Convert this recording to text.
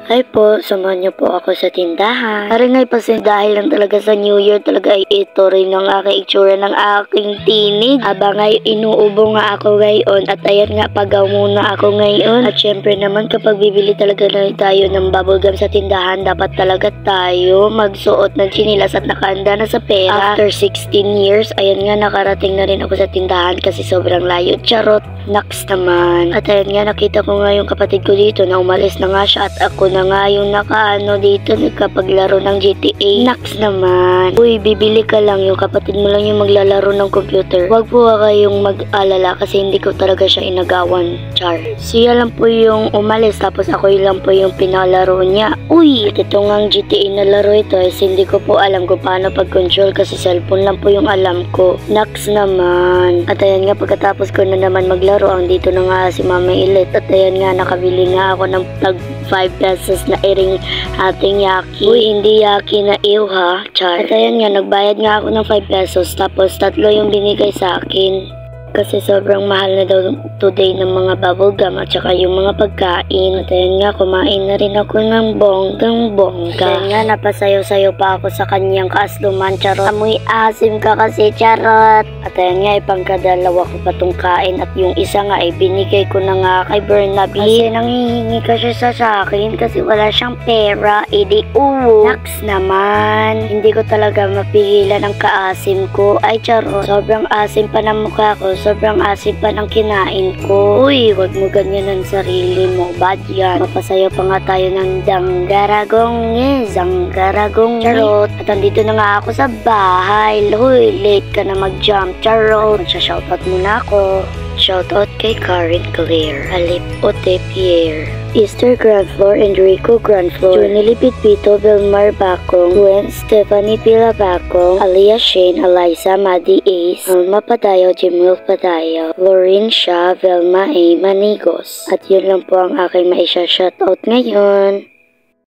Hi po, samahan niyo po ako sa tindahan. Ari nga kasi dahil lang talaga sa New Year talaga ay ito rin ang aking itsura ng aking tinig. Habang ay inuubo nga ako ngayon at ayan nga pagaw muna ako ngayon. At syempre naman kapag bibili talaga na tayo ng bubblegum sa tindahan, dapat talaga tayo magsuot ng chinilas at nakaanda na sa pera. After 16 years, ayan nga nakarating na rin ako sa tindahan kasi sobrang layo. Charot, naks naman. At ayan nga nakita ko nga yung kapatid ko dito na umalis na nga siya at ako na nga yung nakaano dito nagkapaglaro ng GTA. Naks naman. Uy, bibili ka lang, yung kapatid mo lang yung maglalaro ng computer. Wag po kayong mag-alala kasi hindi ko talaga siya inagawan. Char. Siya lang po yung umalis tapos ako lang po yung pinalaro niya. Uy, ito nga ang GTA na laro ito hindi ko po alam kung paano pag-control kasi cellphone lang po yung alam ko. Naks naman. At ayan nga pagkatapos ko na naman maglaro, ang dito na nga si Mama Ilit. At ayan nga nakabili nga ako ng tag 5 pesos na iring ating yaki. Uy, hindi yaki na ew ha, char. At ayan nga, nagbayad nga ako ng 5 pesos tapos 3 yung binigay sa akin. Kasi sobrang mahal na daw today ng mga bubblegum at saka yung mga pagkain. At ayan nga, kumain na rin ako ng bonggang-bongga. Ayan nga, napasayo-sayo pa ako sa kanyang kaasluman, charot. Amoy asim ka kasi, charot. At ayan nga, ipangkadalawa ko pa tong kain at yung isa nga ay binigay ko na nga kay Bernabe. Kasi nanghihingi ka siya sa akin kasi wala siyang pera. Edi naks naman. Hindi ko talaga mapigilan ang kaasim ko. Ay, charot. Sobrang asim pa ng mukha ko. Sobrang asim pa ng kinain ko. Uy, wag mo ganyan ang sarili mo. Bad yan. Mapasayo pa nga tayo ng danggaragong zanggaragong charot. At andito na nga ako sa bahay. Uy, late ka na mag-jump. Charot. Magsha-shoutout muna ako. Shoutout kay Karen Claire, Alip Ote Pierre, Easter Grand Floor, Enrico Grand Floor, Junily Pitpito, Vilmar Bacong, Gwen Stephanie Pila Bacong, Alia Shane, Eliza, Maddie Ace, Alma Padayo, Jimil Padayo, Lauren Shah, Velma A. Manigos. At yun lang po ang aking maisha-shoutout ngayon.